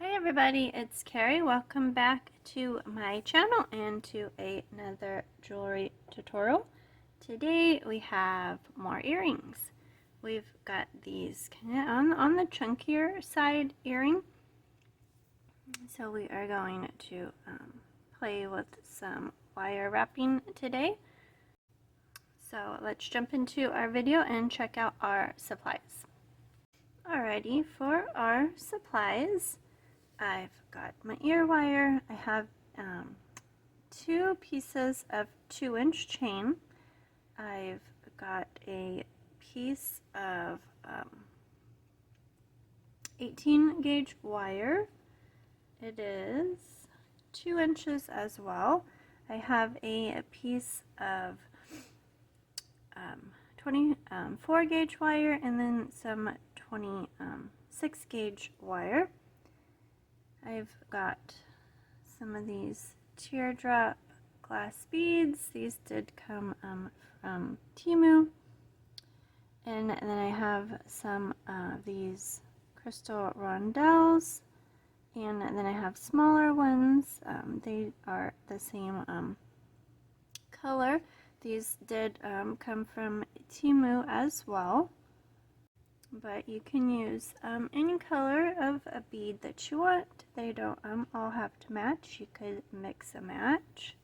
Hi everybody, it's Carrie. Welcome back to my channel and to another jewelry tutorial. Today we have more earrings. We've got these kind of on the chunkier side earring. So we are going to play with some wire wrapping today. So let's jump into our video and check out our supplies. Alrighty, for our supplies, I've got my ear wire. I have 2 pieces of 2-inch chain. I've got a piece of 18 gauge wire. It is 2 inches as well. I have a piece of 24 gauge wire and then some 26 gauge wire. I've got some of these teardrop glass beads. These did come from Temu. And then I have some of these crystal rondelles. And then I have smaller ones. They are the same color. These did come from Temu as well. But you can use any color of a bead that you want. They don't all have to match. You could mix and match.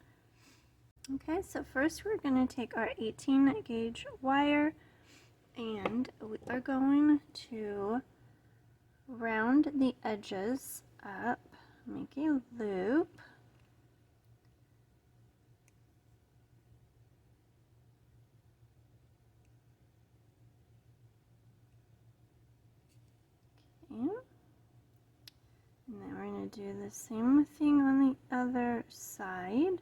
Okay, so first we're going to take our 18 gauge wire and we are going to round the edges up, make a loop. Okay. And then we're going to do the same thing on the other side.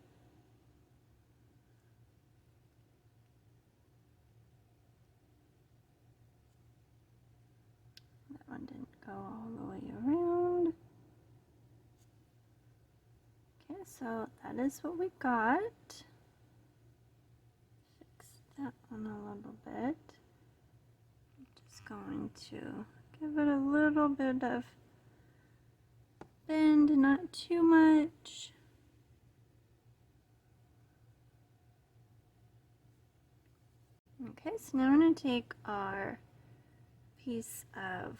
That one didn't go all the way around. Okay, so that is what we got. Fix that one a little bit. I'm just going to give it a little bit of bend, not too much. Okay, so now I'm going to take our piece of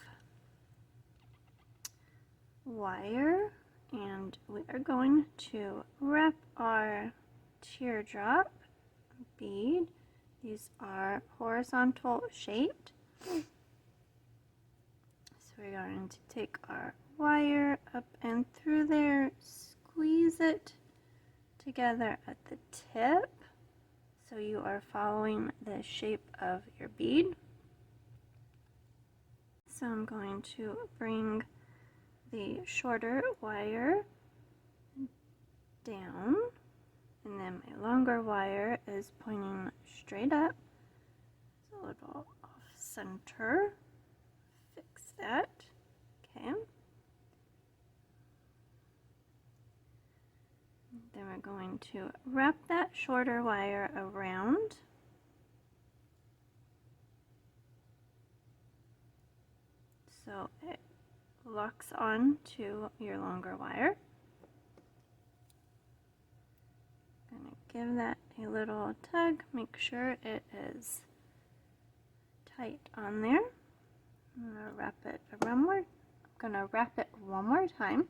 wire and we are going to wrap our teardrop bead. These are horizontal shaped. So we're going to take our wire up and through there, squeeze it together at the tip so you are following the shape of your bead. So I'm going to bring the shorter wire down and then my longer wire is pointing straight up. It's a little off center. Fix that. Okay. Then we're going to wrap that shorter wire around. So it locks on to your longer wire. I'm going to give that a little tug, make sure it is tight on there. I'm going to wrap it one more time.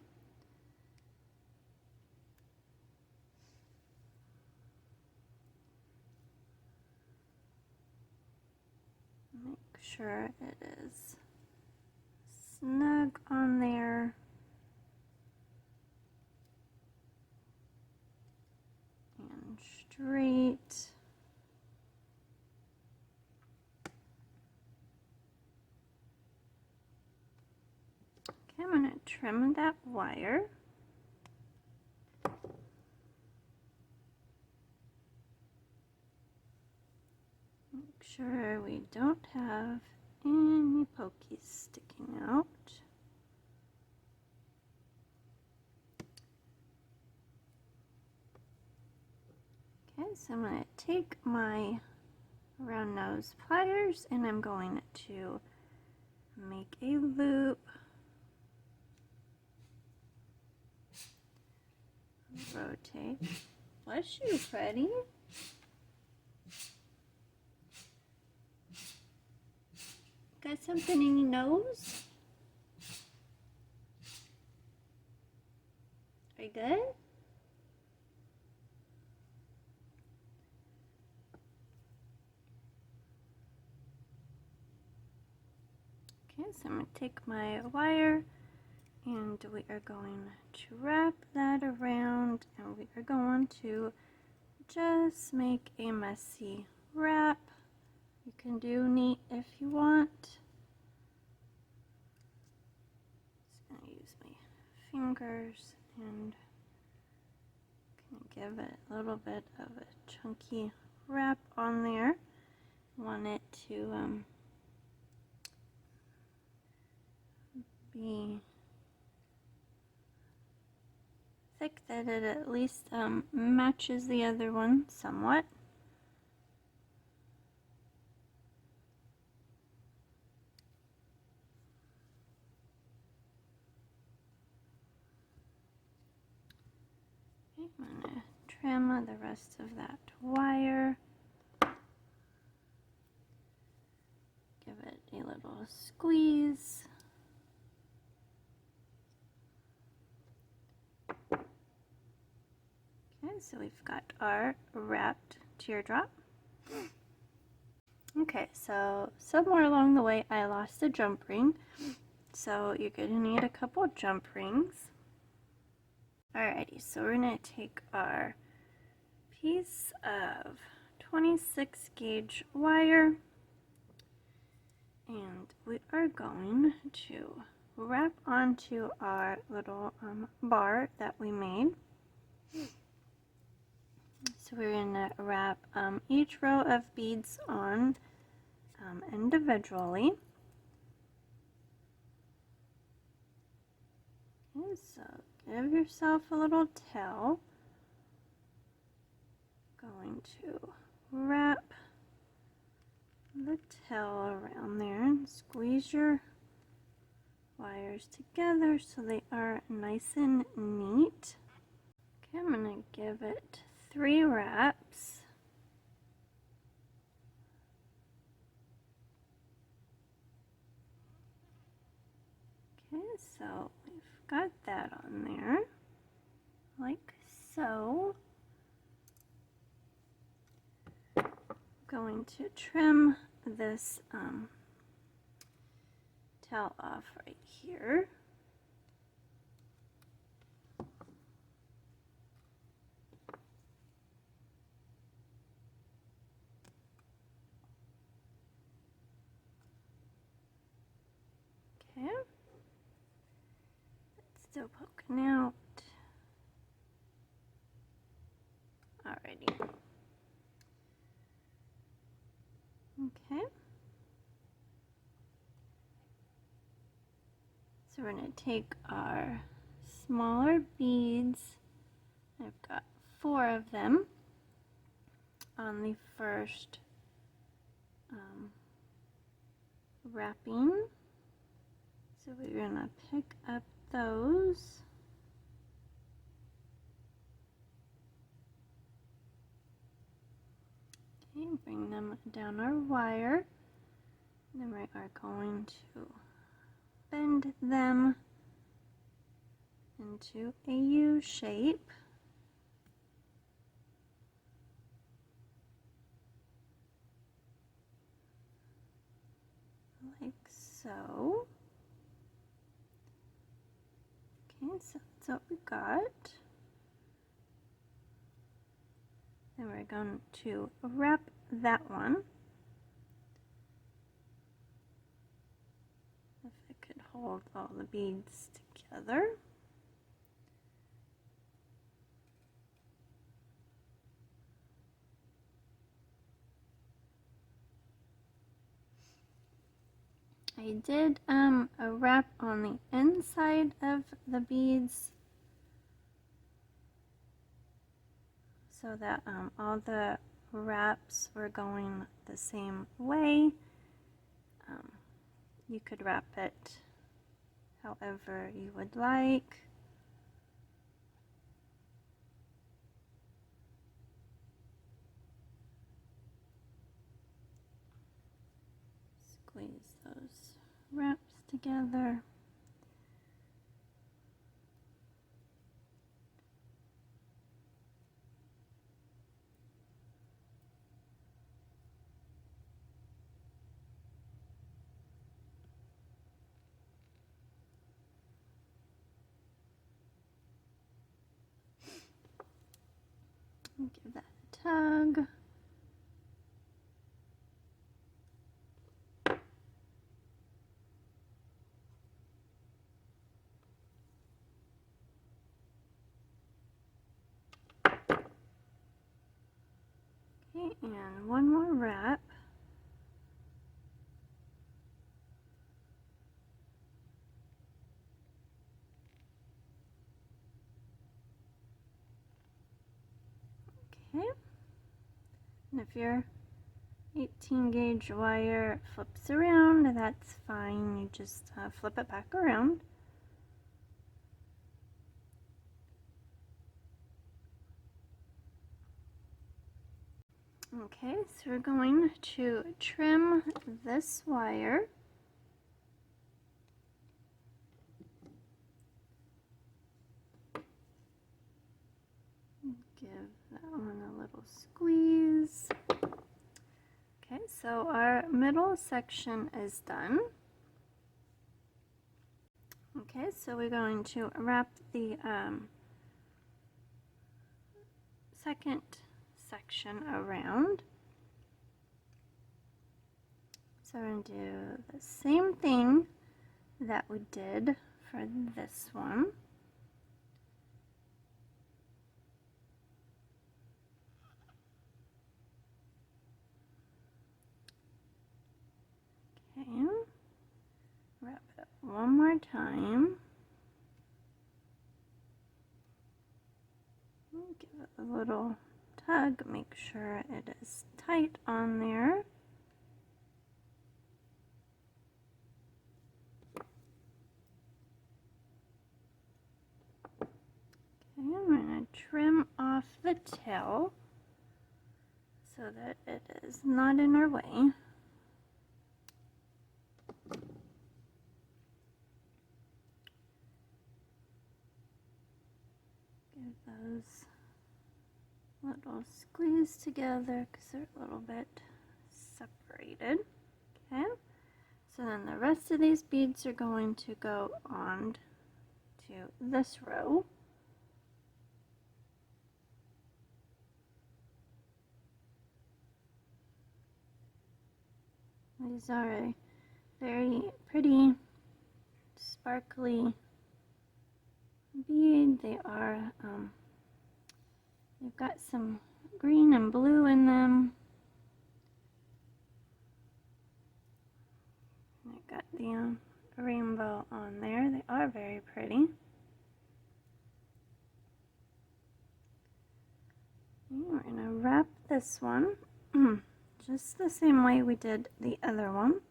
Make sure it is snug on there. And straight. Okay, I'm going to trim that wire. Make sure we don't have any pokies sticking out. Okay, so I'm going to take my round nose pliers and I'm going to make a loop rotate. Bless you, Freddie. Got something in your nose? Are you good? Okay, so I'm going to take my wire and we are going to wrap that around and we are going to just make a messy wrap. You can do neat if you want. Just going to use my fingers and give it a little bit of a chunky wrap on there. Want it to be thick that it at least matches the other one somewhat. Okay, I'm going to trim the rest of that wire. Give it a little squeeze. Okay, so we've got our wrapped teardrop. Okay, so somewhere along the way I lost a jump ring, so you're going to need a couple jump rings. Alrighty, so we're going to take our piece of 26 gauge wire and we are going to wrap onto our little bar that we made. So we're going to wrap each row of beads on individually. Okay, so give yourself a little tail. Going to wrap the tail around there and squeeze your wires together so they are nice and neat. Okay, I'm going to give it 3 wraps. Okay, so we've got that on there, like so. I'm going to trim this tail off right here. Okay, it's still poking out. Alrighty. Okay. So we're going to take our smaller beads. I've got 4 of them on the first wrapping. So we're going to pick up those. Okay, bring them down our wire. Then we are going to bend them into a U shape. Like so. Okay, so that's what we got. Then we're going to wrap that one. If it could hold all the beads together. I did a wrap on the inside of the beads so that all the wraps were going the same way. You could wrap it however you would like. together. Give that a tug. Okay, and one more wrap. Okay, and if your 18 gauge wire flips around, that's fine. You just flip it back around. Okay, so we're going to trim this wire. Give that one a little squeeze. Okay, so our middle section is done. Okay, so we're going to wrap the second section around. So we're going to do the same thing that we did for this one. Okay, wrap it up one more time. Give it a little tug, make sure it is tight on there. Okay, I'm going to trim off the tail so that it is not in our way. Give those little squeeze together because they're a little bit separated. Okay, so then the rest of these beads are going to go on to this row. These are a very pretty sparkly bead. They are they've got some green and blue in them. They've got the rainbow on there. They are very pretty. Okay, we're going to wrap this one just the same way we did the other one.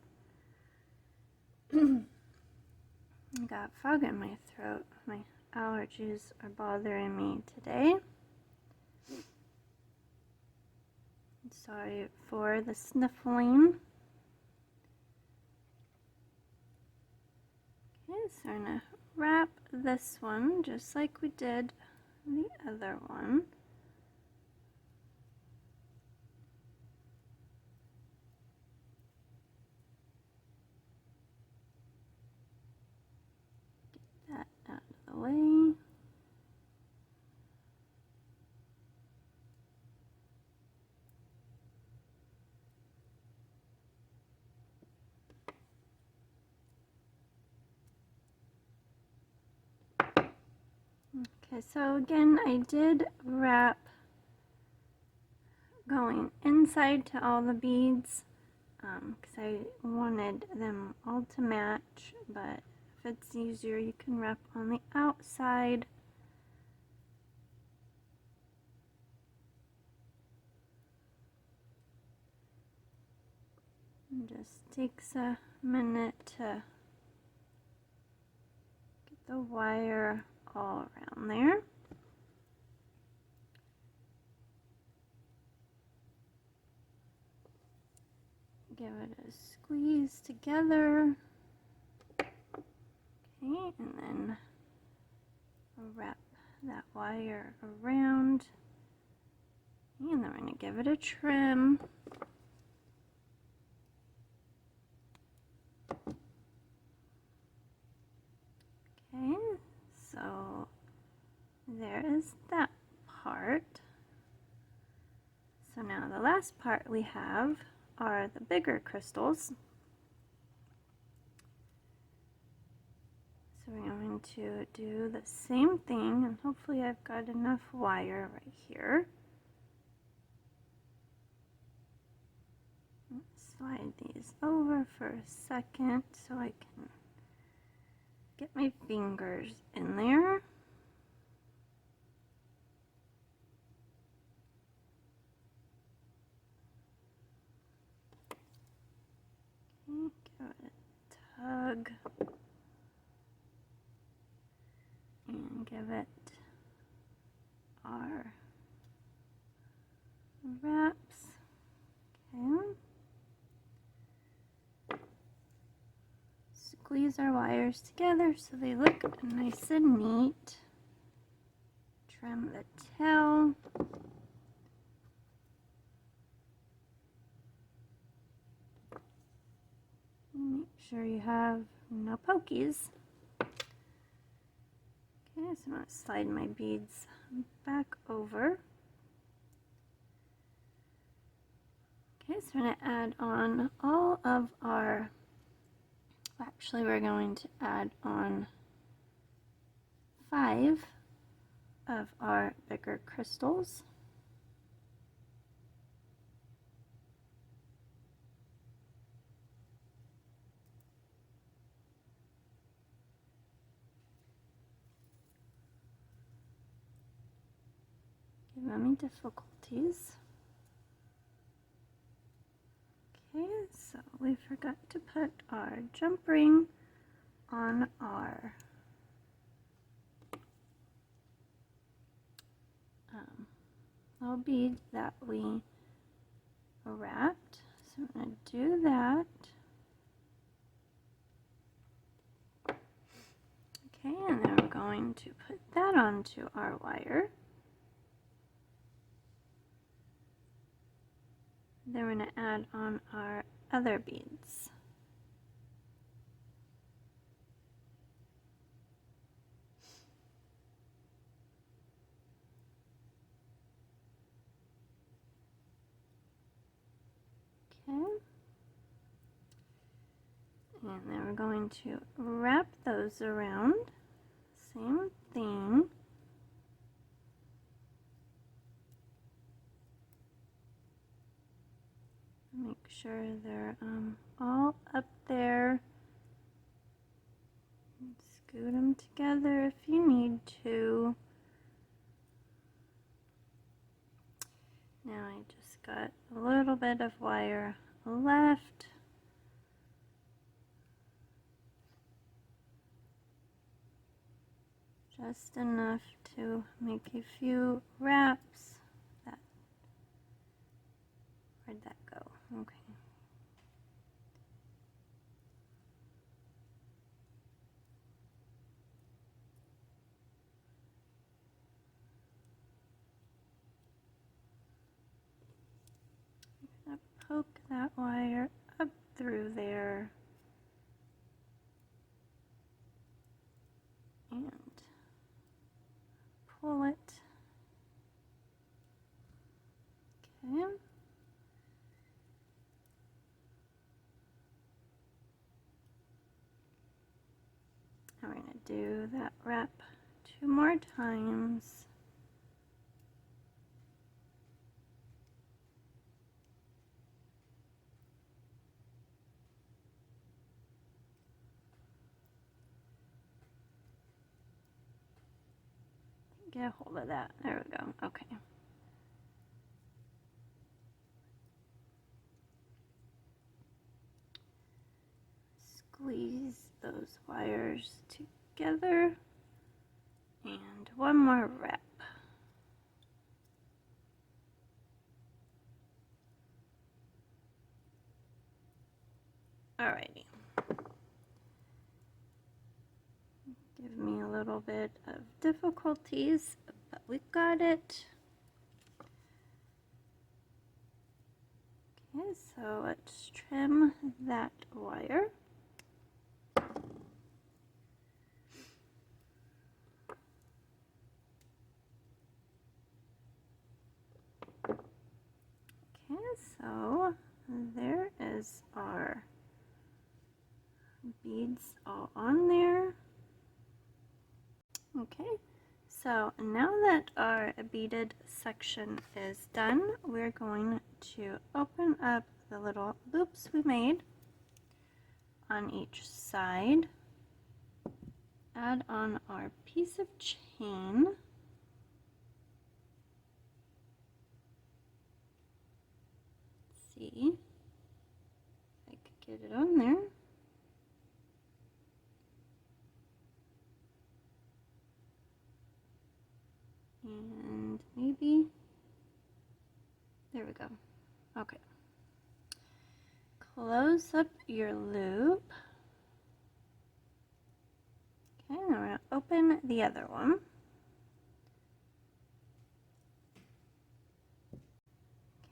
I got fog in my throat. My allergies are bothering me today. Sorry for the sniffling. Okay, so I'm going to wrap this one just like we did the other one. Get that out of the way. Okay, so again, I did wrap going inside to all the beads because I wanted them all to match, but if it's easier, you can wrap on the outside. It just takes a minute to get the wire all around there. Give it a squeeze together. Okay, Okay, and then wrap that wire around, and then we're going to give it a trim. Okay, so there is that part. So now the last part we have are the bigger crystals. So we're going to do the same thing, and hopefully I've got enough wire right here. Slide these over for a second so I can get my fingers in there. Okay, give it a tug and give it our wraps. Okay. Squeeze our wires together so they look nice and neat. Trim the tail. Make sure you have no pokies. Okay, so I'm going to slide my beads back over. Okay, so we're going to add on all of our, actually we're going to add on 5 of our bigger crystals. Give me difficulties. Okay, so we forgot to put our jump ring on our little bead that we wrapped. So I'm going to do that. Okay, and then we're going to put that onto our wire. Then we're going to add on our other beads. Okay. And then we're going to wrap those around. Same thing. Make sure they're all up there. Scoot them together if you need to. Now I just got a little bit of wire left. Just enough to make a few wraps. Where'd that go? Okay. I'm gonna poke that wire up through there and pull it. Okay. Now we're going to do that wrap 2 more times. Get a hold of that. There we go. Okay. Squeeze those wires together. And one more wrap. Alrighty. little bit of difficulties, but we got it. Okay, so let's trim that wire. Okay, so there is our beads all on there. Okay, so now that our beaded section is done, we're going to open up the little loops we made on each side, add on our piece of chain, see if I could get it on there. And maybe, there we go. Okay. Close up your loop. Okay, now we're going to open the other one.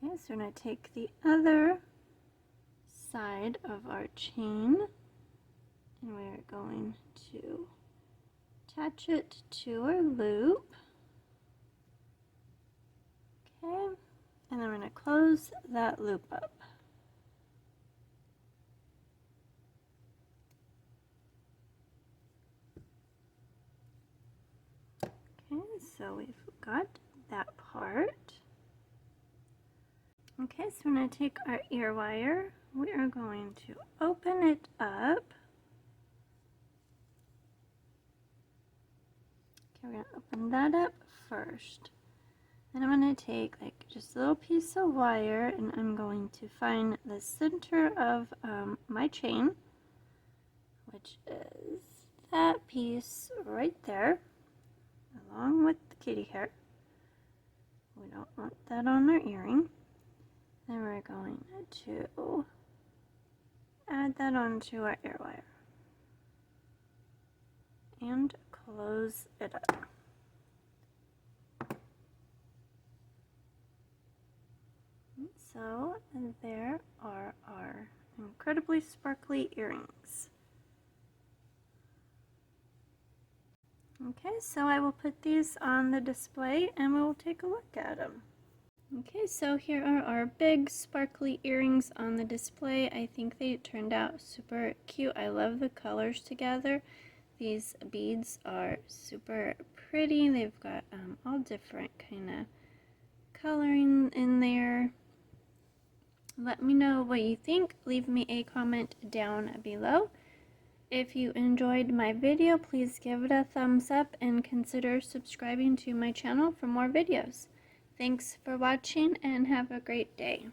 Okay, so we're going to take the other side of our chain and we're going to attach it to our loop. Okay, and then we're going to close that loop up. Okay, so we've got that part. Okay, so we're going to take our ear wire. We are going to open it up. Okay, we're going to open that up first. Then I'm going to take like just a little piece of wire and I'm going to find the center of my chain, which is that piece right there, along with the kitty hair. We don't want that on our earring. Then we're going to add that onto our ear wire and close it up. So there are our incredibly sparkly earrings. Okay, so I will put these on the display and we will take a look at them. Okay, so here are our big sparkly earrings on the display. I think they turned out super cute. I love the colors together. These beads are super pretty. They've got all different kind of coloring in there. Let me know what you think. Leave me a comment down below. If you enjoyed my video, please give it a thumbs up and consider subscribing to my channel for more videos. Thanks for watching and have a great day.